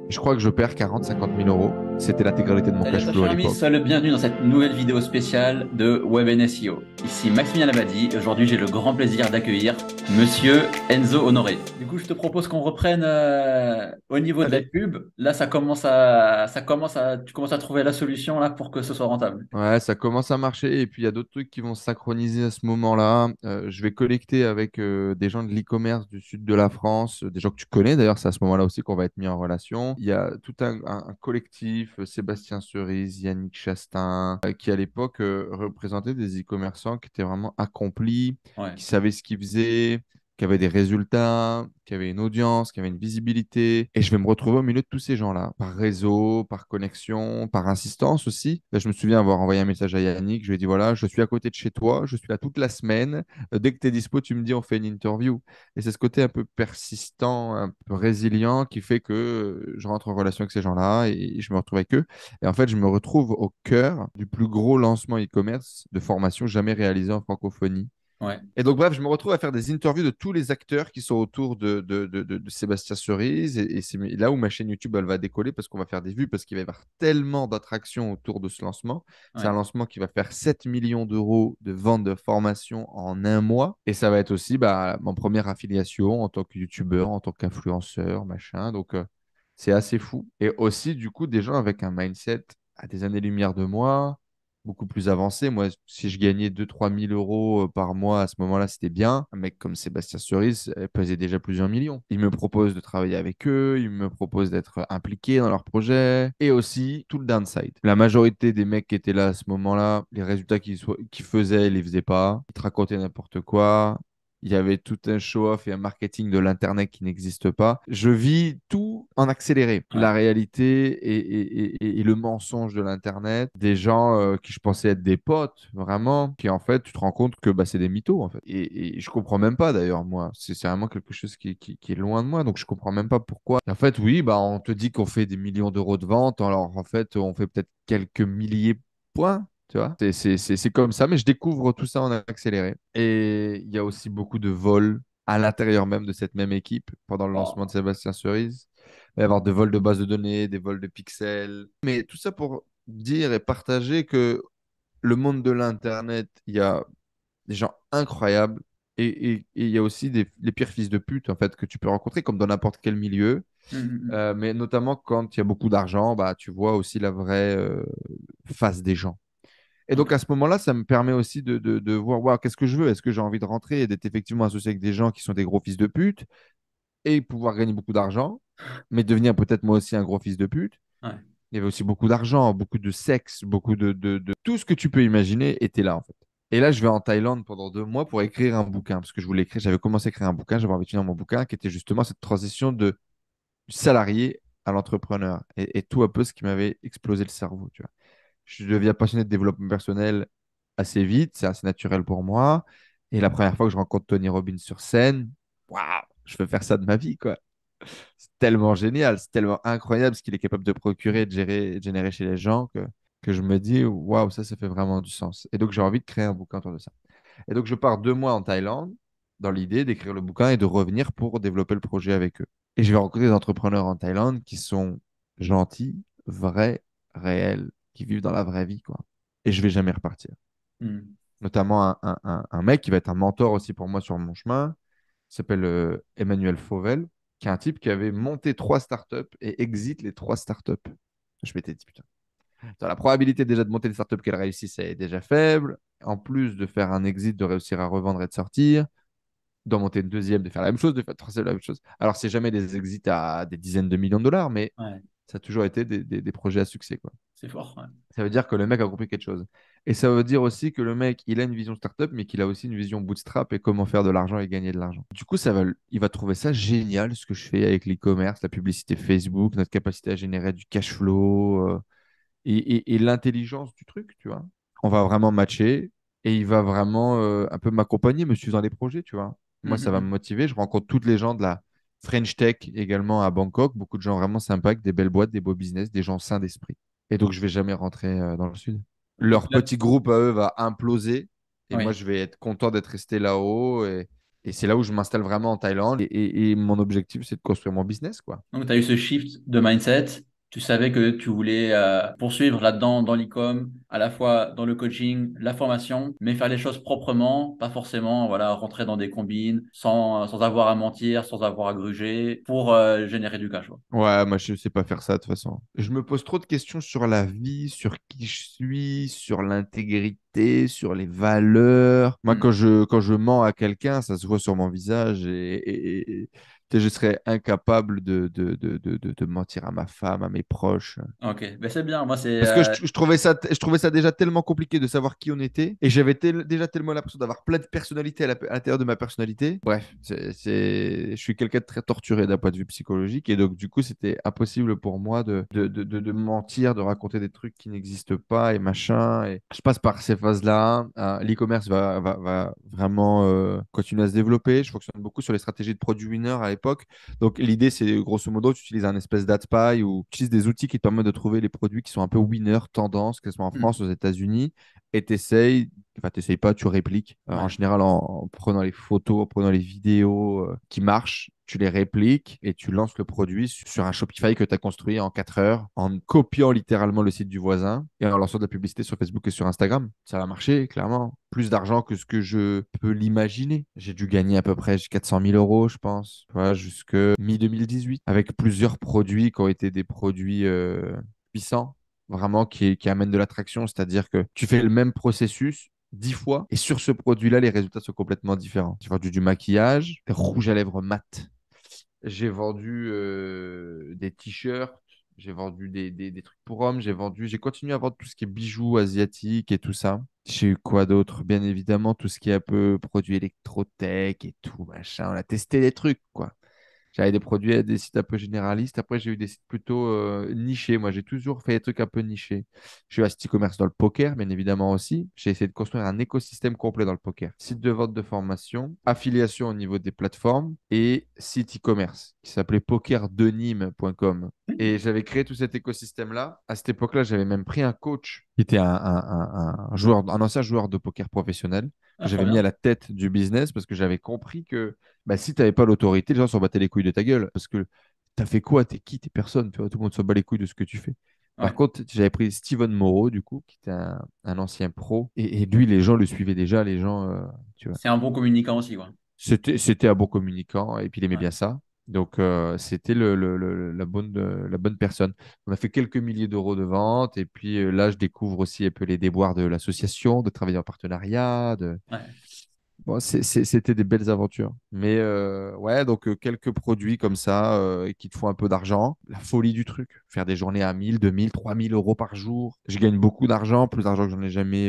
Je crois que je perds 40-50 000 euros. C'était l'intégralité de mon Salut à cash toi flow cher à ami, l'époque. sois le bienvenu dans cette nouvelle vidéo spéciale de Web SEO. Ici Maximilien Labadie et aujourd'hui j'ai le grand plaisir d'accueillir Monsieur Enzo Honoré. Du coup je te propose qu'on reprenne au niveau de la Allez. pub. Là tu commences à trouver la solution là pour que ce soit rentable. Ouais, ça commence à marcher. Et puis, il y a d'autres trucs qui vont se synchroniser à ce moment-là. Je vais collecter avec des gens de l'e-commerce du sud de la France, des gens que tu connais. D'ailleurs, c'est à ce moment-là aussi qu'on va être mis en relation. Il y a tout un collectif, Sébastien Cerise, Yannick Chastain, qui à l'époque représentaient des e-commerçants qui étaient vraiment accomplis, Ouais, qui savaient ce qu'ils faisaient, qui avaient des résultats, qui avaient une audience, qui avaient une visibilité. Et je vais me retrouver au milieu de tous ces gens-là, par réseau, par connexion, par insistance aussi. Là, je me souviens avoir envoyé un message à Yannick. Je lui ai dit, voilà, je suis à côté de chez toi, je suis là toute la semaine. Dès que tu es dispo, tu me dis, on fait une interview. Et c'est ce côté un peu persistant, un peu résilient qui fait que je rentre en relation avec ces gens-là et je me retrouve avec eux. Et en fait, je me retrouve au cœur du plus gros lancement e-commerce de formation jamais réalisé en francophonie. ouais, Et donc, bref, je me retrouve à faire des interviews de tous les acteurs qui sont autour de Sébastien Cerise. Et c'est là où ma chaîne YouTube, elle va décoller parce qu'on va faire des vues, parce qu'il va y avoir tellement d'attractions autour de ce lancement. C'est un ouais. lancement qui va faire 7 millions d'euros de vente de formation en un mois. Et ça va être aussi bah, mon première affiliation en tant que YouTubeur, en tant qu'influenceur, machin. Donc, c'est assez fou. Et aussi, du coup, des gens avec un mindset à des années-lumière de moi beaucoup plus avancé. Moi, si je gagnais 2 000 à 3 000 euros par mois à ce moment-là, c'était bien. Un mec comme Sébastien Cerise pesait déjà plusieurs millions. Il me propose de travailler avec eux, il me propose d'être impliqué dans leurs projets et aussi tout le downside. La majorité des mecs qui étaient là à ce moment-là, les résultats qu'ils faisaient, ils les faisaient pas. Ils te racontaient n'importe quoi. Il y avait tout un show-off et un marketing de l'Internet qui n'existe pas. Je vis tout en accéléré. Ouais. La réalité et le mensonge de l'Internet. Des gens qui je pensais être des potes, vraiment, qui en fait, tu te rends compte que bah, c'est des mythos, en fait. Et je comprends même pas, d'ailleurs, moi. C'est vraiment quelque chose qui est loin de moi, donc je comprends même pas pourquoi. Et en fait, oui, bah, on te dit qu'on fait des millions d'euros de ventes, alors en fait, on fait peut-être quelques milliers de points. Tu vois, c'est comme ça, mais je découvre tout ça en accéléré. Et il y a aussi beaucoup de vols à l'intérieur même de cette même équipe pendant le lancement de Oh. Sébastien Cerise. Il va y avoir des vols de bases de données, des vols de pixels. Mais tout ça pour dire et partager que le monde de l'Internet, il y a des gens incroyables et il y a aussi les pires fils de pute en fait que tu peux rencontrer comme dans n'importe quel milieu. Mais notamment quand il y a beaucoup d'argent, bah, tu vois aussi la vraie face des gens. Et Ok. donc à ce moment-là, ça me permet aussi de voir, waouh, qu'est-ce que je veux? Est-ce que j'ai envie de rentrer et d'être effectivement associé avec des gens qui sont des gros fils de pute et pouvoir gagner beaucoup d'argent, mais devenir peut-être moi aussi un gros fils de pute? Ouais. Il y avait aussi beaucoup d'argent, beaucoup de sexe, beaucoup Tout ce que tu peux imaginer était là, en fait. Et là, je vais en Thaïlande pendant 2 mois pour écrire un bouquin, parce que je voulais écrire, j'avais commencé à écrire un bouquin, j'avais envie de finir mon bouquin, qui était justement cette transition du salarié à l'entrepreneur. Et tout un peu ce qui m'avait explosé le cerveau, tu vois. Je deviens passionné de développement personnel assez vite, c'est assez naturel pour moi. Et la première fois que je rencontre Tony Robbins sur scène, waouh, je veux faire ça de ma vie, quoi. C'est tellement génial, c'est tellement incroyable ce qu'il est capable de procurer, de gérer, de générer chez les gens que je me dis, waouh, ça fait vraiment du sens. Et donc, j'ai envie de créer un bouquin autour de ça. Et donc, je pars 2 mois en Thaïlande dans l'idée d'écrire le bouquin et de revenir pour développer le projet avec eux. Et je vais rencontrer des entrepreneurs en Thaïlande qui sont gentils, vrais, réels, qui vivent dans la vraie vie, quoi. Et je vais jamais repartir. Hmm. Notamment un mec qui va être un mentor aussi pour moi sur mon chemin, il s'appelle Emmanuel Fauvel, qui est un type qui avait monté 3 startups et exit les 3 startups. Je m'étais dit, putain, attends, la probabilité déjà de monter des startups qu'elles réussissent est déjà faible. En plus de faire un exit, de réussir à revendre et de sortir, d'en monter une deuxième, de faire la même chose, de faire une troisième, la même chose. Alors, c'est jamais des exits à des dizaines de millions de dollars, mais Ouais. ça a toujours été des projets à succès, quoi. C'est fort. Ouais. Ça veut dire que le mec a compris quelque chose. Et ça veut dire aussi que le mec, il a une vision startup, mais qu'il a aussi une vision bootstrap et comment faire de l'argent et gagner de l'argent. Du coup, il va trouver ça génial, ce que je fais avec l'e-commerce, la publicité Facebook, notre capacité à générer du cash flow et l'intelligence du truc, tu vois. On va vraiment matcher et il va vraiment un peu m'accompagner, me suivre dans les projets, tu vois. Moi, ça va me Mhm. motiver. Je rencontre toutes les gens de la French Tech également à Bangkok, beaucoup de gens vraiment sympas, avec des belles boîtes, des beaux business, des gens sains d'esprit. Et donc, je vais jamais rentrer dans le sud. Donc Leur là, petit groupe à eux va imploser et moi, oui. je vais être content d'être resté là-haut. Et Et c'est là où je m'installe vraiment en Thaïlande. Et mon objectif, c'est de construire mon business, quoi. Donc, tu as eu ce shift de mindset. Tu savais que tu voulais poursuivre là-dedans, dans l'e-com, à la fois dans le coaching, la formation, mais faire les choses proprement, pas forcément voilà, rentrer dans des combines, sans avoir à mentir, sans avoir à gruger, pour générer du cash, quoi. Ouais, moi, je sais pas faire ça de toute façon. Je me pose trop de questions sur la vie, sur qui je suis, sur l'intégrité, sur les valeurs. Moi, Hmm. quand je mens à quelqu'un, ça se voit sur mon visage tu sais, je serais incapable de mentir à ma femme, à mes proches. Ok, ben c'est bien. Moi, c'est Parce que je trouvais ça déjà tellement compliqué de savoir qui on était. Et j'avais déjà tellement l'impression d'avoir plein de personnalités à l'intérieur de ma personnalité. Bref, je suis quelqu'un de très torturé d'un point de vue psychologique. Et donc, du coup, c'était impossible pour moi de mentir, de raconter des trucs qui n'existent pas et machin. Et je passe par ces phases-là. L'e-commerce va vraiment continuer à se développer. Je fonctionne beaucoup sur les stratégies de product winner à l'époque. Donc, l'idée, c'est grosso modo, tu utilises un espèce d'AdSpy ou tu utilises des outils qui te permettent de trouver les produits qui sont un peu winner, tendance, que ce soit en Hmm. France, aux États-Unis, et t'essayes pas, tu répliques. En Ouais. général, en prenant les photos, en prenant les vidéos qui marchent, tu les répliques et tu lances le produit sur un Shopify que tu as construit en 4 heures, en copiant littéralement le site du voisin et en lançant de la publicité sur Facebook et sur Instagram. Ça va marcher, clairement. Plus d'argent que ce que je peux l'imaginer. J'ai dû gagner à peu près 400 000 euros, je pense, voilà, jusque mi-2018, avec plusieurs produits qui ont été des produits puissants, vraiment qui amènent de l'attraction. C'est-à-dire que tu fais le même processus 10 fois. Et sur ce produit-là, les résultats sont complètement différents. J'ai vendu du maquillage, des rouges à lèvres mat. J'ai vendu des t-shirts. J'ai vendu des trucs pour hommes. J'ai continué à vendre tout ce qui est bijoux asiatiques et tout ça. J'ai eu quoi d'autre? Bien évidemment, tout ce qui est un peu produits électrotech et tout, machin. On a testé des trucs, quoi. J'avais des produits à des sites un peu généralistes. Après, j'ai eu des sites plutôt nichés. Moi, j'ai toujours fait des trucs un peu nichés. Je suis à site e-commerce dans le poker, bien évidemment aussi. J'ai essayé de construire un écosystème complet dans le poker. Site de vente de formation, affiliation au niveau des plateformes et site e-commerce qui s'appelait pokerdenime.com. Et j'avais créé tout cet écosystème-là. À cette époque-là, j'avais même pris un coach qui était un joueur, un ancien joueur de poker professionnel que Ah, trop j'avais mis à bien. la tête du business parce que j'avais compris que bah, si tu n'avais pas l'autorité, les gens s'en battaient les couilles de ta gueule. Parce que t'as fait quoi? T'es qui? T'es personne. Tu vois, tout le monde s'en bat les couilles de ce que tu fais. Par Ouais. contre, j'avais pris Steven Moreau, du coup, qui était un ancien pro. Et lui, les gens le suivaient déjà. Les gens, tu vois. C'est un bon communicant aussi, quoi. C'était un bon communicant et puis il aimait Ouais. bien ça. Donc, c'était la bonne personne. On a fait quelques milliers d'euros de vente. Et puis là, je découvre aussi un peu les déboires de l'association, de travailler en partenariat, Ouais. bon, c'était des belles aventures. Mais ouais, donc quelques produits comme ça qui te font un peu d'argent. La folie du truc. Faire des journées à 1000, 2000, 3000 euros par jour. Je gagne beaucoup d'argent, plus d'argent que j'en ai jamais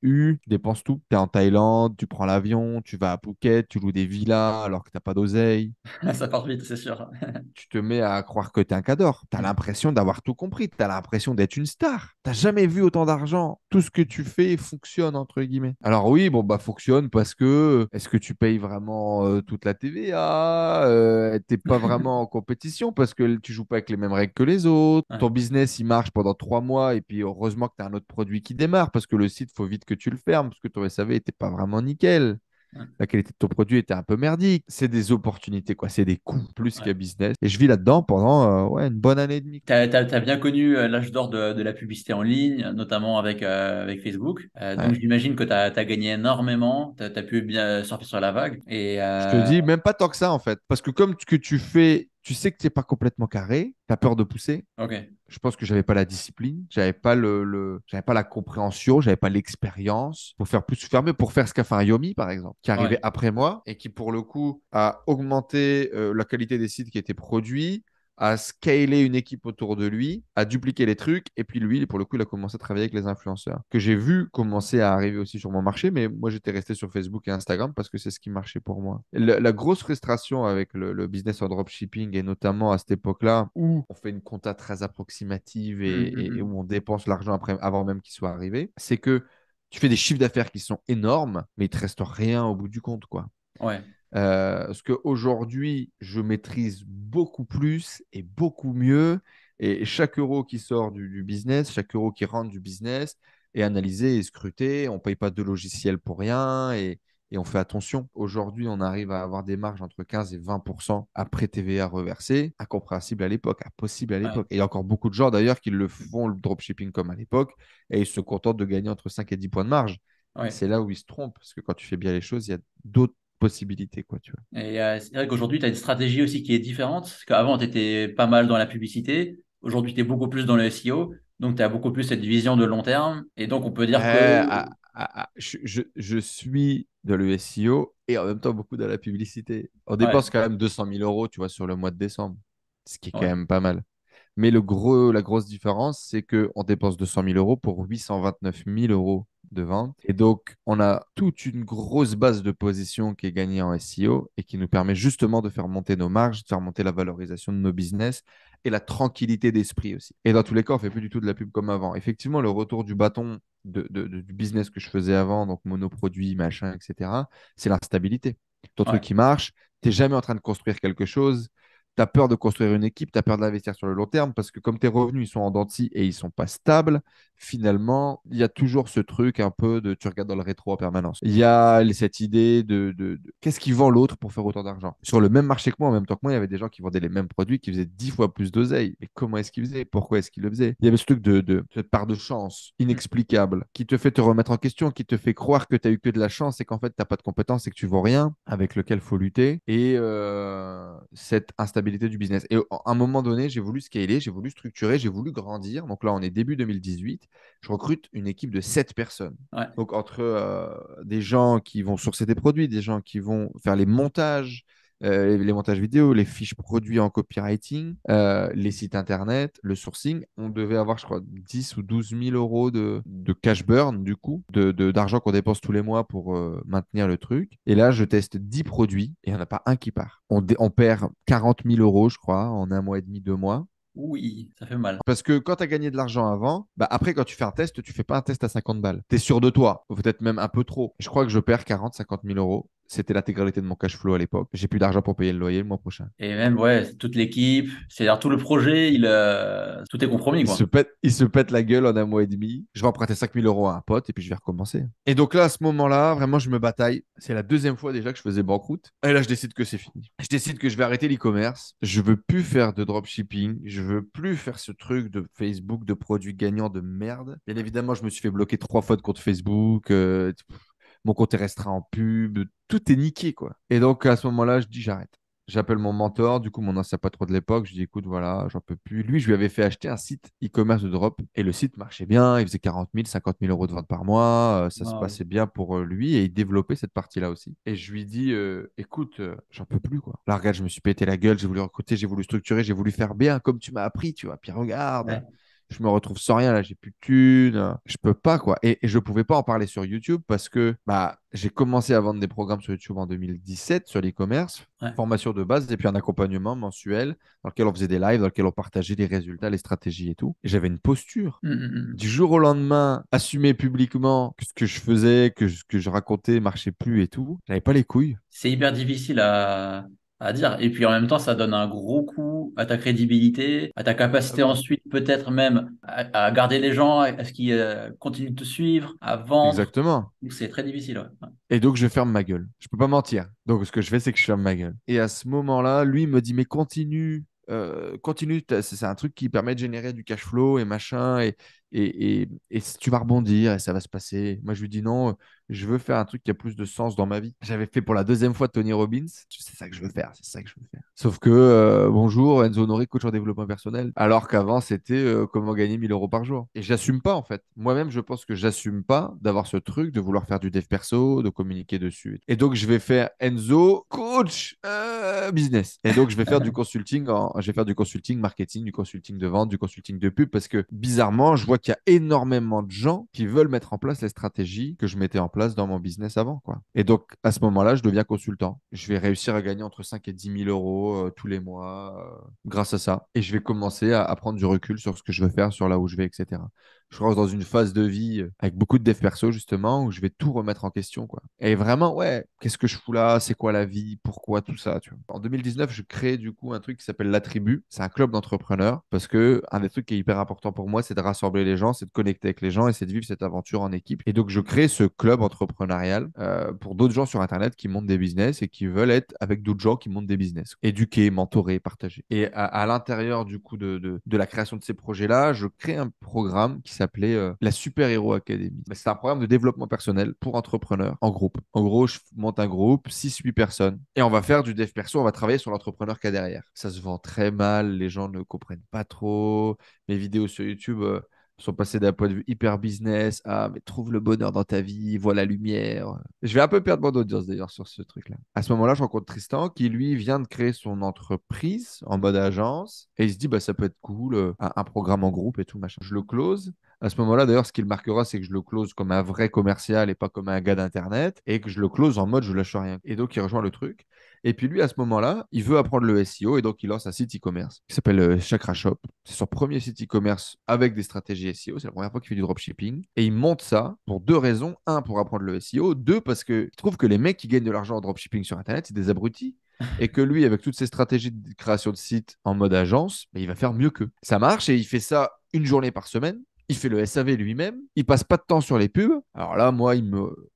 eu. Tu dépenses tout. Tu es en Thaïlande, tu prends l'avion, tu vas à Phuket, tu loues des villas alors que t'as pas d'oseille. Ça part vite, c'est sûr. Tu te mets à croire que tu es un cador. Tu as Hmm. l'impression d'avoir tout compris. Tu as l'impression d'être une star. T'as jamais vu autant d'argent. Tout ce que tu fais fonctionne, entre guillemets. Alors oui, bon, bah fonctionne parce que est-ce que tu payes vraiment toute la TVA? T'es pas vraiment en compétition parce que tu joues pas avec les mêmes règles que les autres. Ouais. Ton business, il marche pendant 3 mois et puis heureusement que tu as un autre produit qui démarre parce que le site, faut vite que tu le fermes parce que ton SAV n'était pas vraiment nickel. Ouais. La qualité de ton produit était un peu merdique. C'est des opportunités, quoi. C'est des coûts plus qu'un Ouais. business. Et je vis là-dedans pendant ouais, une bonne année et demie. T'as bien connu l'âge d'or de la publicité en ligne, notamment avec Facebook. Donc Ouais. j'imagine que tu as gagné énormément, tu as pu bien surfer sur la vague. Et Je te dis, même pas tant que ça, en fait. Parce que comme ce que tu fais, tu sais que tu n'es pas complètement carré, tu as peur de pousser. ok, Je pense que j'avais pas la discipline, j'avais pas la compréhension, j'avais pas l'expérience pour faire plus fermé, pour faire ce qu'a fait un Yomi, par exemple, qui arrivait ouais. après moi et qui, pour le coup, a augmenté la qualité des sites qui étaient produits, a scalé une équipe autour de lui, a dupliqué les trucs, et puis lui, pour le coup, il a commencé à travailler avec les influenceurs, que j'ai vu commencer à arriver aussi sur mon marché, mais moi, j'étais resté sur Facebook et Instagram parce que c'est ce qui marchait pour moi. La grosse frustration avec le business en dropshipping, et notamment à cette époque-là, où on fait une compta très approximative Hum, hum, et où hum. on dépense l'argent après, avant même qu'il soit arrivé, c'est que tu fais des chiffres d'affaires qui sont énormes, mais il te reste rien au bout du compte, quoi. Ouais, Parce qu'aujourd'hui, je maîtrise beaucoup plus et beaucoup mieux. Et chaque euro qui sort du business, chaque euro qui rentre du business est analysé et scruté. On ne paye pas de logiciel pour rien. et on fait attention. Aujourd'hui, on arrive à avoir des marges entre 15 et 20% après TVA reversée, incompréhensible à l'époque, impossible à Ouais, l'époque. Et il y a encore beaucoup de gens d'ailleurs qui le font le dropshipping comme à l'époque et ils se contentent de gagner entre 5 et 10 points de marge. Et ouais. c'est là où ils se trompent parce que quand tu fais bien les choses, il y a d'autres possibilités, quoi, tu vois. Et c'est vrai qu'aujourd'hui, tu as une stratégie aussi qui est différente. Parce qu'avant, tu étais pas mal dans la publicité. Aujourd'hui, tu es beaucoup plus dans le SEO. Donc, tu as beaucoup plus cette vision de long terme. Et donc, on peut dire que. Je suis de l'ESIO et en même temps beaucoup de la publicité. On Ouais, dépense quand même 200 000 euros, tu vois, sur le mois de décembre, ce qui est quand ouais, même pas mal. Mais la grosse différence, c'est qu'on dépense 200 000 euros pour 829 000 euros de vente. Et donc, on a toute une grosse base de position qui est gagnée en SEO et qui nous permet justement de faire monter nos marges, de faire monter la valorisation de nos business et la tranquillité d'esprit aussi. Et dans tous les cas, on fait plus du tout de la pub comme avant. Effectivement, le retour du bâton du business que je faisais avant, donc monoproduit, machin, etc., c'est l'instabilité. Ton truc ouais. qui marche, tu n'es jamais en train de construire quelque chose. Tu as peur de construire une équipe, tu as peur d'investir sur le long terme parce que comme tes revenus ils sont en dents de scie et ils sont pas stables, finalement, il y a toujours ce truc un peu de tu regardes dans le rétro en permanence. Il y a cette idée qu'est-ce qui vend l'autre pour faire autant d'argent. Sur le même marché que moi, en même temps que moi, il y avait des gens qui vendaient les mêmes produits qui faisaient 10 fois plus d'oseille. Mais comment est-ce qu'ils faisaient? Pourquoi est-ce qu'ils le faisaient? Il y avait ce truc cette part de chance inexplicable qui te fait te remettre en question, qui te fait croire que tu as eu que de la chance et qu'en fait, tu n'as pas de compétences et que tu vaux rien, avec lequel faut lutter. Et cette instabilité du business. Et à un moment donné, j'ai voulu scaler, j'ai voulu structurer, j'ai voulu grandir. Donc là, on est début 2018. Je recrute une équipe de 7 personnes. Ouais. Donc, entre des gens qui vont sourcer des produits, des gens qui vont faire les montages vidéo, les fiches produits en copywriting, les sites internet, le sourcing, on devait avoir, je crois, 10 ou 12 000 euros de cash burn, du coup, d'argent qu'on dépense tous les mois pour maintenir le truc. Et là, je teste 10 produits et il n'y en a pas un qui part. On perd 40 000 euros, je crois, en un mois et demi, 2 mois. Oui, ça fait mal. Parce que quand tu as gagné de l'argent avant, bah après, quand tu fais un test, tu fais pas un test à 50 balles. Tu es sûr de toi, peut-être même un peu trop. Je crois que je perds 40 000 50 000 euros. C'était l'intégralité de mon cash flow à l'époque. J'ai plus d'argent pour payer le loyer le mois prochain. Et même, ouais, toute l'équipe, c'est-à-dire tout le projet, tout est compromis, quoi. Il se pète la gueule en un mois et demi. Je vais emprunter 5 000 euros à un pote et puis je vais recommencer. Et donc là, à ce moment-là, vraiment, je me bataille. C'est la deuxième fois déjà que je faisais banqueroute. Et là, je décide que c'est fini. Je décide que je vais arrêter l'e-commerce. Je veux plus faire de dropshipping. Je veux plus faire ce truc de Facebook, de produits gagnants de merde. Bien évidemment, je me suis fait bloquer 3 fois de compte Facebook. Mon compte est restreint en pub. Tout est niqué, quoi. Et donc, à ce moment-là, je dis j'arrête. J'appelle mon mentor, du coup, mon ancien patron de l'époque. Je dis, écoute, voilà, j'en peux plus. Lui, je lui avais fait acheter un site e-commerce de drop et le site marchait bien. Il faisait 40 000, 50 000 euros de vente par mois. Ça se Waouh. passait bien pour lui et il développait cette partie-là aussi. Et je lui dis, écoute, j'en peux plus, quoi. Là, regarde, je me suis pété la gueule. J'ai voulu recruter, j'ai voulu structurer, j'ai voulu faire bien comme tu m'as appris, tu vois. Puis regarde. Ouais. Je me retrouve sans rien, là, j'ai plus de thunes, je peux pas, quoi. Et je pouvais pas en parler sur YouTube parce que bah, j'ai commencé à vendre des programmes sur YouTube en 2017 sur l'e-commerce, Ouais. formation de base et puis un accompagnement mensuel dans lequel on faisait des lives, dans lequel on partageait les résultats, les stratégies et tout. Et j'avais une posture. Du jour au lendemain, assumer publiquement que ce que je faisais, ce que je racontais marchait plus et tout, j'avais pas les couilles. C'est hyper difficile à dire. Et puis en même temps, ça donne un gros coup à ta crédibilité, à ta Ah capacité oui. ensuite peut-être même à garder les gens, à ce qu'ils continuent de te suivre, à vendre. Exactement. Donc, c'est très difficile. Ouais. Et donc, je ferme ma gueule. Je peux pas mentir. Donc, ce que je fais, c'est que je ferme ma gueule. Et à ce moment-là, lui il me dit, mais continue, continue. C'est un truc qui permet de générer du cash flow et machin. Et tu vas rebondir et ça va se passer. Moi, je lui dis non, je veux faire un truc qui a plus de sens dans ma vie. J'avais fait pour la deuxième fois Tony Robbins. C'est ça que je veux faire. C'est ça que je veux faire. Sauf que, bonjour, Enzo Honoré, coach en développement personnel. Alors qu'avant, c'était comment gagner 1 000 euros par jour. Et j'assume pas, en fait. Moi-même, je pense que j'assume pas d'avoir ce truc de vouloir faire du dev perso, de communiquer dessus. Et donc, je vais faire Enzo, coach, business. Et donc, je vais faire du consulting marketing, du consulting de vente, du consulting de pub parce que bizarrement, je vois qu'il y a énormément de gens qui veulent mettre en place les stratégies que je mettais en place dans mon business avant, quoi. Et donc, à ce moment-là, je deviens consultant. Je vais réussir à gagner entre 5 et 10 000 euros tous les mois grâce à ça. Et je vais commencer à prendre du recul sur ce que je veux faire, sur là où je vais, etc. je rentre dans une phase de vie avec beaucoup de dev perso, justement, où je vais tout remettre en question, quoi. Et vraiment, ouais, qu'est-ce que je fous là? C'est quoi la vie? Pourquoi tout ça, tu vois? En 2019, je crée du coup un truc qui s'appelle La Tribu. C'est un club d'entrepreneurs parce que un des trucs qui est hyper important pour moi, c'est de rassembler les gens, c'est de connecter avec les gens et c'est de vivre cette aventure en équipe. Et donc, je crée ce club entrepreneurial pour d'autres gens sur Internet qui montent des business et qui veulent être avec d'autres gens qui montent des business. Éduquer, mentorer, partager. Et à l'intérieur du coup de la création de ces projets-là, je crée un programme qui s'appelait la Super Hero Academy. C'est un programme de développement personnel pour entrepreneurs en groupe. En gros, je monte un groupe, 6 8 personnes, et on va faire du dev perso, on va travailler sur l'entrepreneur qu'il y a derrière. Ça se vend très mal, les gens ne comprennent pas trop. Mes vidéos sur YouTube sont passées d'un point de vue hyper business à mais trouve le bonheur dans ta vie, vois la lumière. Je vais un peu perdre mon audience d'ailleurs sur ce truc-là. À ce moment-là, je rencontre Tristan qui lui vient de créer son entreprise en mode agence et il se dit bah ça peut être cool, un programme en groupe et tout machin. Je le close. À ce moment-là, d'ailleurs, ce qui le marquera, c'est que je le close comme un vrai commercial et pas comme un gars d'Internet et que je le close en mode je lâche rien. Et donc, il rejoint le truc. Et puis lui, à ce moment-là, il veut apprendre le SEO et donc il lance un site e-commerce qui s'appelle Chakra Shop. C'est son premier site e-commerce avec des stratégies SEO. C'est la première fois qu'il fait du dropshipping. Et il monte ça pour deux raisons. Un, pour apprendre le SEO. Deux, parce qu'il trouve que les mecs qui gagnent de l'argent en dropshipping sur Internet, c'est des abrutis. Et que lui, avec toutes ses stratégies de création de site en mode agence, il va faire mieux qu'eux. Ça marche et il fait ça une journée par semaine. Il fait le SAV lui-même. Il passe pas de temps sur les pubs. Alors là, moi,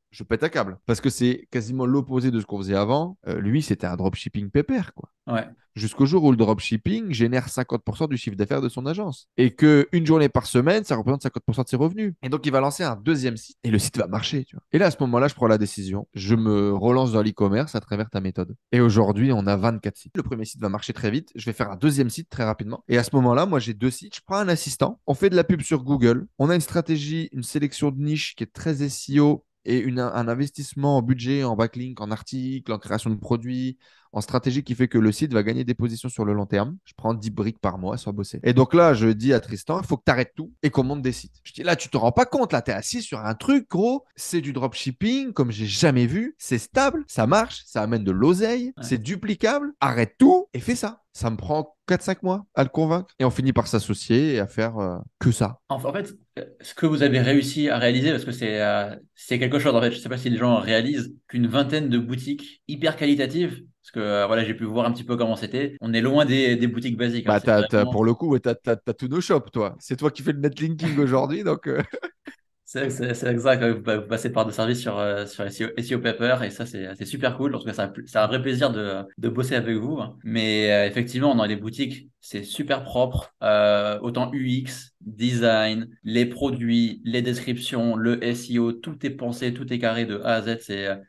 je pète un câble. Parce que c'est quasiment l'opposé de ce qu'on faisait avant. Lui, c'était un dropshipping pépère, quoi. Ouais. Jusqu'au jour où le dropshipping génère 50% du chiffre d'affaires de son agence. Et que une journée par semaine, ça représente 50% de ses revenus. Et donc, il va lancer un deuxième site et le site va marcher. Tu vois. Et là, à ce moment-là, je prends la décision. Je me relance dans l'e-commerce à travers ta méthode. Et aujourd'hui, on a 24 sites. Le premier site va marcher très vite. Je vais faire un deuxième site très rapidement. Et à ce moment-là, moi, j'ai deux sites. Je prends un assistant. On fait de la pub sur Google. On a une stratégie, une sélection de niches qui est très SEO et un investissement en budget, en backlink, en articles, en création de produits, en stratégie qui fait que le site va gagner des positions sur le long terme. Je prends 10 briques par mois sans bosser. Et donc là, je dis à Tristan, il faut que tu arrêtes tout et qu'on monte des sites. Je dis là, tu te rends pas compte, là, tu es assis sur un truc, gros, c'est du dropshipping comme j'ai jamais vu, c'est stable, ça marche, ça amène de l'oseille, Ouais. c'est duplicable, arrête tout et fais ça. Ça me prend 4 5 mois à le convaincre. Et on finit par s'associer et à faire que ça. En fait, ce que vous avez réussi à réaliser, parce que c'est quelque chose, en fait, je ne sais pas si les gens réalisent qu'une vingtaine de boutiques hyper qualitatives, parce que voilà, j'ai pu voir un petit peu comment c'était. On est loin des boutiques basiques, hein, Bah, c'est vraiment. pour le coup, ouais, t'as tous nos shops, toi. C'est toi qui fais le netlinking aujourd'hui, donc C'est exact, ouais, vous passez par des services sur SEO Paper et ça, c'est super cool. En tout cas, c'est un vrai plaisir de bosser avec vous, hein. Mais effectivement, dans les boutiques, c'est super propre. Autant UX, design, les produits, les descriptions, le SEO, tout est pensé, tout est carré de A à Z.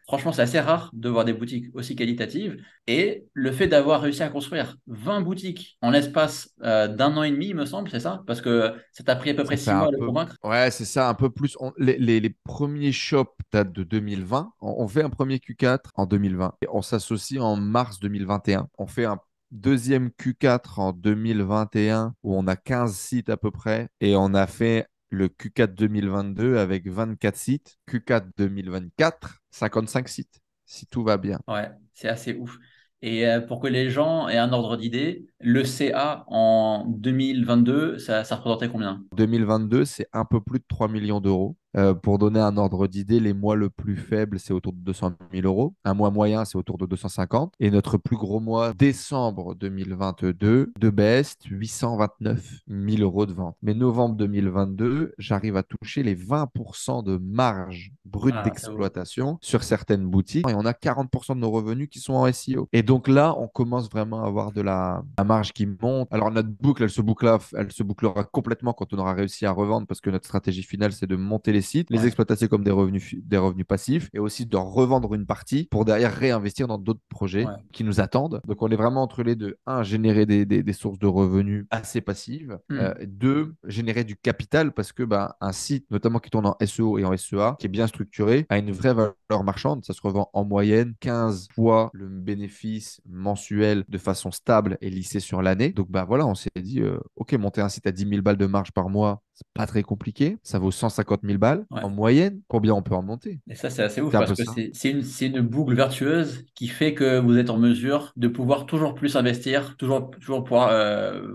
Franchement, c'est assez rare de voir des boutiques aussi qualitatives. Et le fait d'avoir réussi à construire 20 boutiques en l'espace d'un an et demi, il me semble, c'est ça? Parce que ça t'a pris à peu près ça fait 6 un mois à le peu. convaincre. Ouais, c'est ça, un peu plus. Les premiers shops datent de 2020. On fait un premier Q4 en 2020. Et on s'associe en mars 2021. On fait un deuxième Q4 en 2021 où on a 15 sites à peu près. Et on a fait le Q4 2022 avec 24 sites. Q4 2024, 55 sites, si tout va bien. Ouais, c'est assez ouf. Et pour que les gens aient un ordre d'idée, le CA en 2022, ça représentait combien? 2022, c'est un peu plus de 3 millions d'euros. Pour donner un ordre d'idée, les mois le plus faible, c'est autour de 200 000 euros. Un mois moyen, c'est autour de 250. Et notre plus gros mois, décembre 2022, de best, 829 000 euros de vente. Mais novembre 2022, j'arrive à toucher les 20% de marge brute Ah, c'est beau. d'exploitation sur certaines boutiques. Et on a 40% de nos revenus qui sont en SEO. Et donc là, on commence vraiment à avoir de la marge qui monte. Alors notre boucle, elle se bouclera complètement quand on aura réussi à revendre parce que notre stratégie finale, c'est de monter les sites, les Ouais, exploiter comme des revenus passifs et aussi de revendre une partie pour derrière réinvestir dans d'autres projets ouais. qui nous attendent. Donc on est vraiment entre les deux. Un, générer des sources de revenus assez passives. Hmm. Deux, générer du capital parce que bah, un site, notamment qui tourne en SEO et en SEA, qui est bien structuré, a une vraie valeur marchande. Ça se revend en moyenne 15 fois le bénéfice mensuel de façon stable et lissée sur l'année. Donc bah voilà, on s'est dit, ok, monter un site à 10 000 balles de marge par mois, C'est pas très compliqué. Ça vaut 150 000 balles Ouais. en moyenne. Combien on peut en monter? Et ça, c'est assez ouf C'est un parce peu que ça. c'est une boucle vertueuse qui fait que vous êtes en mesure de pouvoir toujours plus investir, toujours pouvoir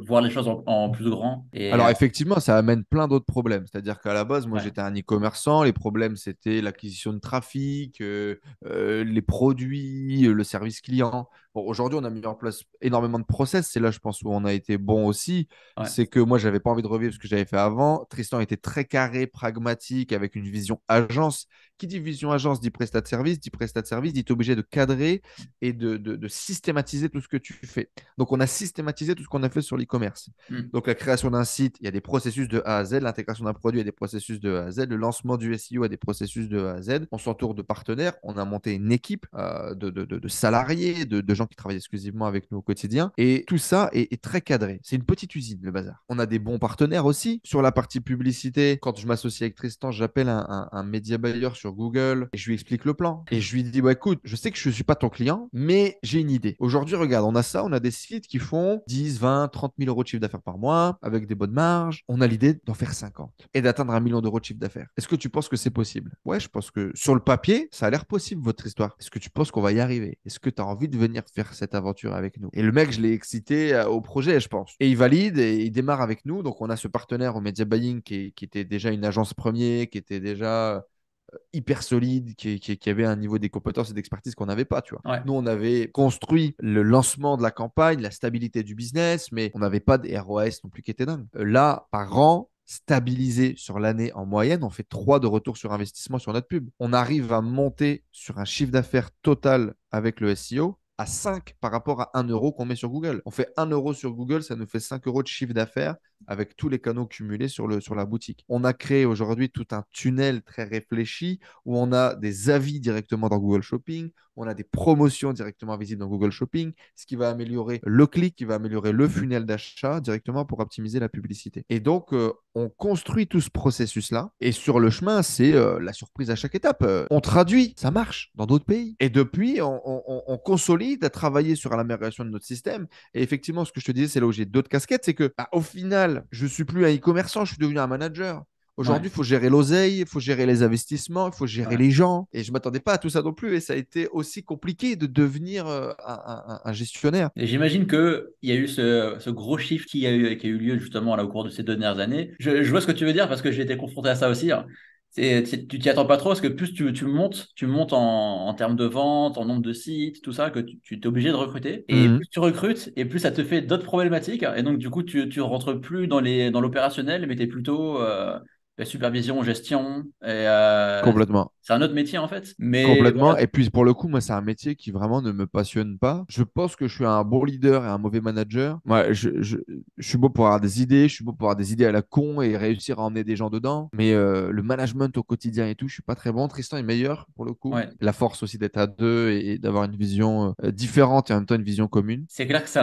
voir les choses en plus grand. Et Alors effectivement, ça amène plein d'autres problèmes. C'est-à-dire qu'à la base, moi ouais, j'étais un e-commerçant. Les problèmes, c'était l'acquisition de trafic, les produits, le service client. Bon, aujourd'hui, on a mis en place énormément de process. C'est là, je pense, où on a été bon aussi. ouais. C'est que moi, j'avais pas envie de revivre ce que j'avais fait avant. Tristan était très carré, pragmatique, avec une vision agence. Qui dit vision agence dit prestat de service, dit prestat de service, dit obligé de cadrer et de systématiser tout ce que tu fais. Donc, on a systématisé tout ce qu'on a fait sur l'e-commerce. Hmm. Donc, la création d'un site, il y a des processus de A à Z. L'intégration d'un produit, il y a des processus de A à Z. Le lancement du SEO a des processus de A à Z. On s'entoure de partenaires. On a monté une équipe de salariés, de gens qui travaillent exclusivement avec nous au quotidien. Et tout ça est très cadré. C'est une petite usine, le bazar. On a des bons partenaires aussi. Sur la partie publicité, quand je m'associe avec Tristan, j'appelle un média buyer sur Google et je lui explique le plan. Et je lui dis, bah, écoute, je sais que je ne suis pas ton client, mais j'ai une idée. Aujourd'hui, regarde, on a ça, on a des sites qui font 10, 20, 30 000 euros de chiffre d'affaires par mois avec des bonnes marges. On a l'idée d'en faire 50 et d'atteindre 1 million d'euros de chiffre d'affaires. Est-ce que tu penses que c'est possible? Ouais, je pense que sur le papier, ça a l'air possible, votre histoire. Est-ce que tu penses qu'on va y arriver? Est-ce que tu as envie de venir faire cette aventure avec nous? Et le mec, je l'ai excité au projet, je pense. Et il valide et il démarre avec nous. Donc, on a ce partenaire au Media Buying qui était déjà une agence premier, qui était déjà hyper solide, qui avait un niveau des compétences et d'expertise qu'on n'avait pas, tu vois. Ouais. Nous, on avait construit le lancement de la campagne, la stabilité du business, mais on n'avait pas de ROAS non plus qui était dingue. Là, par an, stabilisé sur l'année en moyenne, on fait 3 de retour sur investissement sur notre pub. On arrive à monter sur un chiffre d'affaires total avec le SEO à 5 par rapport à 1 euro qu'on met sur Google. On fait 1 euro sur Google, ça nous fait 5 euros de chiffre d'affaires avec tous les canaux cumulés sur la boutique. On a créé aujourd'hui tout un tunnel très réfléchi où on a des avis directement dans Google Shopping, on a des promotions directement visibles dans Google Shopping, ce qui va améliorer le clic, qui va améliorer le funnel d'achat directement pour optimiser la publicité. Et donc, on construit tout ce processus-là. Et sur le chemin, c'est la surprise à chaque étape. On traduit, ça marche dans d'autres pays. Et depuis, on consolide à travailler sur l'amélioration de notre système. Et effectivement, ce que je te disais, c'est là où j'ai d'autres casquettes, c'est que bah, au final, je suis plus un e-commerçant, je suis devenu un manager. Ouais. Aujourd'hui, il faut gérer l'oseille, il faut gérer les investissements, il faut gérer Ouais. les gens. Et je ne m'attendais pas à tout ça non plus. Et ça a été aussi compliqué de devenir un gestionnaire. Et j'imagine qu'il y a eu ce gros shift qui a eu lieu justement là, au cours de ces 2 dernières années. Je vois ce que tu veux dire parce que j'ai été confronté à ça aussi, hein. Tu t'y attends pas trop parce que plus tu montes en termes de vente, en nombre de sites, tout ça, que tu es obligé de recruter. Et Mhm. plus tu recrutes, et plus ça te fait d'autres problématiques. Et donc, du coup, tu rentres plus dans l'opérationnel, mais tu es plutôt supervision, gestion. Et, Complètement. c'est un autre métier en fait. Mais Complètement. voilà, Et puis pour le coup, moi, c'est un métier qui vraiment ne me passionne pas. Je pense que je suis un bon leader et un mauvais manager. Moi, je suis beau pour avoir des idées, je suis beau pour avoir des idées à la con et réussir à emmener des gens dedans. Mais le management au quotidien et tout, je suis pas très bon. Tristan est meilleur pour le coup. ouais. La force aussi d'être à deux et d'avoir une vision différente et en même temps une vision commune. C'est clair que c'est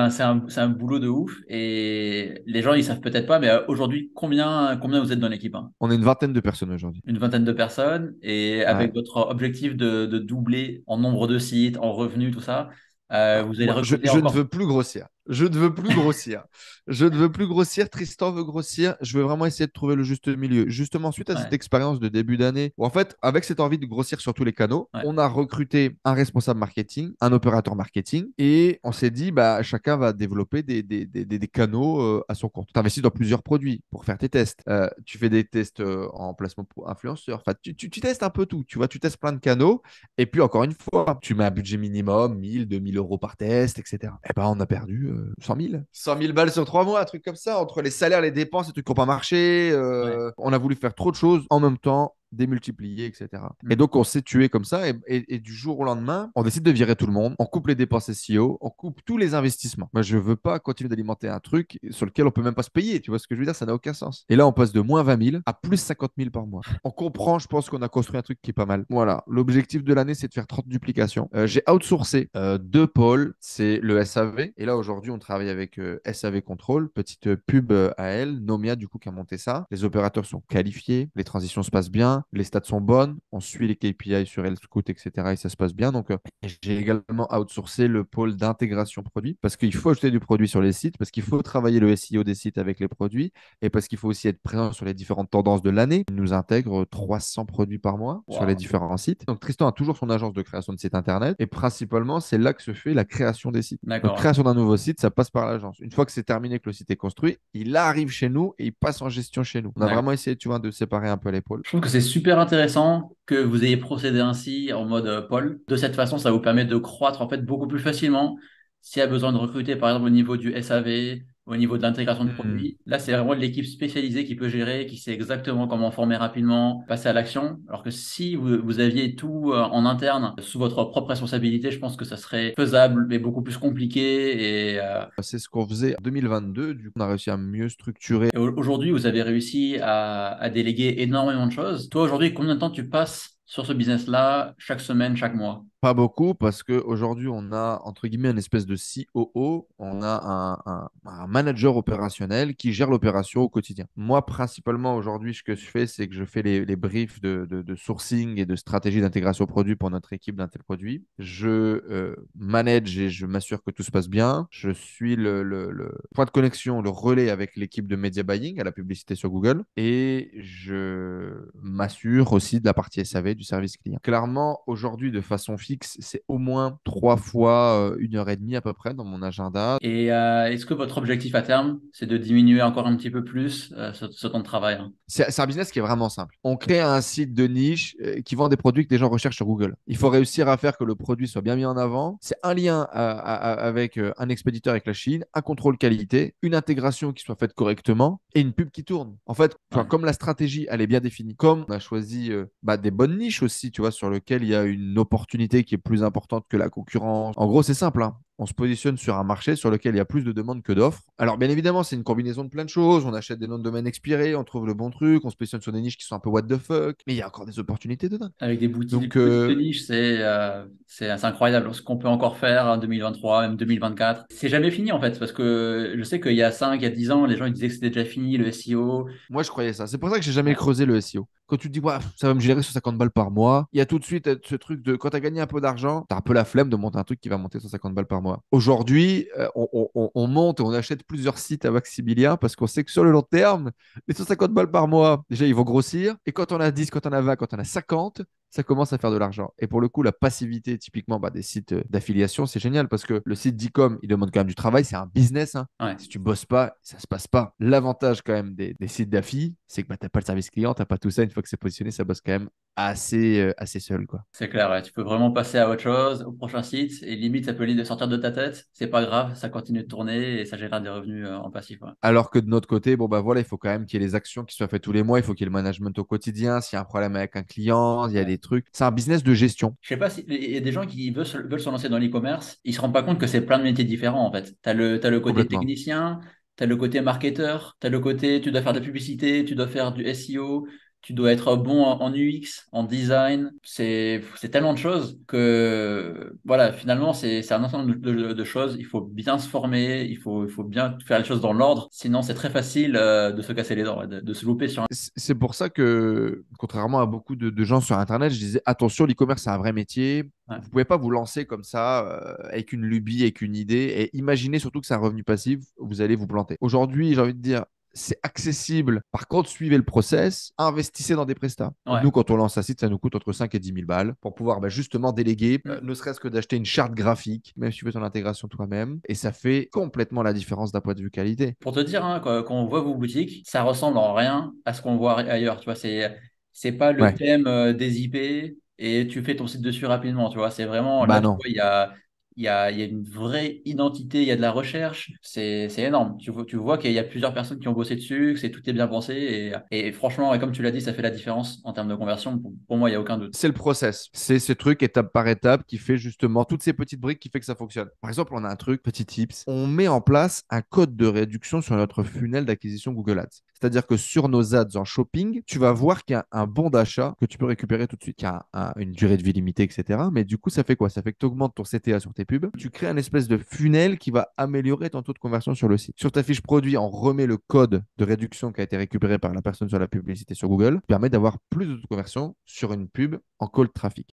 un boulot de ouf et les gens ils savent peut-être pas, mais aujourd'hui combien vous êtes dans l'équipe, hein? On est une vingtaine de personnes aujourd'hui. Une vingtaine de personnes et Ouais. avec votre objectif de doubler en nombre de sites, en revenus, tout ça, Ah, vous allez moi, recruter je ne encore. veux plus grossir. Je ne veux plus grossir. Je ne veux plus grossir. Tristan veut grossir. Je veux vraiment essayer de trouver le juste milieu. Justement, suite à cette Ouais, expérience de début d'année, où en fait, avec cette envie de grossir sur tous les canaux, ouais, on a recruté un responsable marketing, un opérateur marketing, et on s'est dit, bah, chacun va développer des canaux à son compte. Tu investis dans plusieurs produits pour faire tes tests. Tu fais des tests en placement pour influenceurs. Enfin, tu testes un peu tout. Tu vois, tu testes plein de canaux. Et puis, encore une fois, tu mets un budget minimum, 1000, 2000 euros par test, etc. Eh ben, on a perdu 100 000. 100 000 balles sur 3 mois, un truc comme ça, entre les salaires, les dépenses, les trucs qui n'ont pas marché. ouais. On a voulu faire trop de choses en même temps, démultiplier, etc. Et Mm. donc, on s'est tué comme ça. Et du jour au lendemain, on décide de virer tout le monde. On coupe les dépenses SEO, on coupe tous les investissements. Moi, je ne veux pas continuer d'alimenter un truc sur lequel on peut même pas se payer. Tu vois ce que je veux dire? Ça n'a aucun sens. Et là, on passe de moins 20 000 à plus 50 000 par mois. On comprend, je pense qu'on a construit un truc qui est pas mal. Voilà. L'objectif de l'année, c'est de faire 30 duplications. J'ai outsourcé 2 pôles. C'est le SAV. Et là, aujourd'hui, on travaille avec SAV Control, petite pub à elle. Nomia, du coup, qui a monté ça. Les opérateurs sont qualifiés. Les transitions se passent bien. les stats sont bonnes, on suit les KPI sur L-Scout, etc. et ça se passe bien. Donc, j'ai également outsourcé le pôle d'intégration produit parce qu'il faut ajouter du produit sur les sites, parce qu'il faut travailler le SEO des sites avec les produits et parce qu'il faut aussi être présent sur les différentes tendances de l'année. Il nous intègre 300 produits par mois sur les Wow. différents sites. Donc, Tristan a toujours son agence de création de sites internet et principalement, c'est là que se fait la création des sites. Donc, D'accord. création d'un nouveau site, ça passe par l'agence. Une fois que c'est terminé, que le site est construit, il arrive chez nous et il passe en gestion chez nous. On a D'accord. vraiment essayé, tu vois, de séparer un peu les pôles. Je trouve que c'est super intéressant que vous ayez procédé ainsi en mode Paul. De cette façon, ça vous permet de croître en fait beaucoup plus facilement. S'il y a besoin de recruter, par exemple, au niveau du SAV, au niveau de l'intégration de Hmm. produits, là, c'est vraiment l'équipe spécialisée qui peut gérer, qui sait exactement comment former rapidement, passer à l'action. Alors que si vous aviez tout en interne, sous votre propre responsabilité, je pense que ça serait faisable, mais beaucoup plus compliqué. C'est ce qu'on faisait en 2022. Du coup, on a réussi à mieux structurer. Et aujourd'hui, vous avez réussi à déléguer énormément de choses. Toi, aujourd'hui, combien de temps tu passes sur ce business-là, chaque semaine, chaque mois? Pas beaucoup parce qu'aujourd'hui, on a entre guillemets une espèce de COO, on a un manager opérationnel qui gère l'opération au quotidien. Moi, principalement, aujourd'hui, ce que je fais, c'est que je fais les briefs de sourcing et de stratégie d'intégration produit pour notre équipe d'un tel produit. Je manage et je m'assure que tout se passe bien. Je suis le point de connexion, le relais avec l'équipe de media buying à la publicité sur Google et je m'assure aussi de la partie SAV du service client. Clairement, aujourd'hui, de façon fixe, c'est au moins 3 fois 1 heure et demie à peu près dans mon agenda. Et est-ce que votre objectif à terme, c'est de diminuer encore un petit peu plus ce temps de travail, hein? C'est un business qui est vraiment simple. On crée un site de niche qui vend des produits que des gens recherchent sur Google. Il faut réussir à faire que le produit soit bien mis en avant. C'est un lien avec un expéditeur avec la Chine, un contrôle qualité, une intégration qui soit faite correctement et une pub qui tourne. En fait, tu vois, Ouais. comme la stratégie, elle est bien définie, comme on a choisi des bonnes niches aussi, tu vois, sur lesquelles il y a une opportunité qui est plus importante que la concurrence. En gros, c'est simple, hein. On se positionne sur un marché sur lequel il y a plus de demandes que d'offres. Alors, bien évidemment, c'est une combinaison de plein de choses. On achète des noms de domaine expirés, on trouve le bon truc, on se positionne sur des niches qui sont un peu what the fuck, mais il y a encore des opportunités dedans. Avec des Donc, boutiques de niche, c'est incroyable ce qu'on peut encore faire en 2023, même 2024. C'est jamais fini en fait, parce que je sais qu'il y a 5, il y a 10 ans, les gens ils disaient que c'était déjà fini le SEO. moi, je croyais ça. C'est pour ça que j'ai jamais creusé le SEO. Quand tu te dis, ouais, ça va me générer sur 50 balles par mois, il y a tout de suite ce truc de quand tu as gagné un peu d'argent, tu as un peu la flemme de monter un truc qui va monter 150 balles par mois. Aujourd'hui, on monte et on achète plusieurs sites à Maximilien parce qu'on sait que sur le long terme, les 150 balles par mois, déjà, ils vont grossir. Et quand on a 10, quand on a 20, quand on a 50, ça commence à faire de l'argent. Et pour le coup, la passivité, typiquement des sites d'affiliation, c'est génial parce que le site d'e-com, il demande quand même du travail, c'est un business, hein. Ouais. Si tu bosses pas, ça se passe pas. L'avantage quand même des sites d'affi, c'est que tu n'as pas le service client, tu n'as pas tout ça. Une fois que c'est positionné, ça bosse quand même assez seul, quoi. C'est clair, ouais. Tu peux vraiment passer à autre chose, au prochain site, et limite, ça peut de sortir de ta tête. C'est pas grave, ça continue de tourner et ça génère des revenus en passif, ouais. Alors que de notre côté, bon bah voilà, il faut quand même qu'il y ait les actions qui soient faites tous les mois, il faut qu'il y ait le management au quotidien, s'il y a un problème avec un client, il y a Ouais. des trucs. C'est un business de gestion, Je sais pas si il y a des gens qui veulent se lancer dans l'e-commerce, ils se rendent pas compte que c'est plein de métiers différents en fait. T'as le côté complètement. technicien, t'as le côté marketeur, t'as le côté tu dois faire de la publicité, tu dois faire du SEO, tu dois être bon en UX, en design. C'est tellement de choses que voilà, finalement c'est un ensemble de choses. Il faut bien se former, il faut bien faire les choses dans l'ordre. Sinon c'est très facile de se casser les dents, de se louper sur un. C'est pour ça que, contrairement à beaucoup de gens sur Internet, je disais attention, l'e-commerce, c'est un vrai métier. Ouais. Vous pouvez pas vous lancer comme ça avec une lubie, avec une idée et imaginez surtout que c'est un revenu passif, vous allez vous planter. Aujourd'hui, j'ai envie de dire, c'est accessible. Par contre, suivez le process, investissez dans des prestats. Ouais. Nous, quand on lance un site, ça nous coûte entre 5 et 10 000 balles pour pouvoir justement déléguer, Mm. ne serait-ce que d'acheter une charte graphique, même si tu fais ton intégration toi-même. Et ça fait complètement la différence d'un point de vue qualité. Pour te dire, hein, quand on voit vos boutiques, ça ressemble en rien à ce qu'on voit ailleurs. Tu vois, c'est pas le Ouais, thème des IP et tu fais ton site dessus rapidement. Tu vois, c'est vraiment là, bah tu non. vois, il y a une vraie identité, il y a de la recherche. C'est énorme. Tu vois qu'il y a plusieurs personnes qui ont bossé dessus, que tout est bien pensé et franchement, et comme tu l'as dit, ça fait la différence en termes de conversion. Pour moi, il n'y a aucun doute. C'est le process. C'est ce truc étape par étape qui fait justement toutes ces petites briques qui fait que ça fonctionne. Par exemple, on a un truc, petit tips, on met en place un code de réduction sur notre funnel d'acquisition Google Ads. C'est-à-dire que sur nos ads en shopping, tu vas voir qu'il y a un bon d'achat que tu peux récupérer tout de suite, qui a une durée de vie limitée, etc. Mais du coup, ça fait quoi? Ça fait que tu augmentes ton CTA sur tes tes pubs. Tu crées un espèce de funnel qui va améliorer ton taux de conversion sur le site. Sur ta fiche produit, on remet le code de réduction qui a été récupéré par la personne sur la publicité sur Google, qui permet d'avoir plus de taux de conversion sur une pub en cold traffic.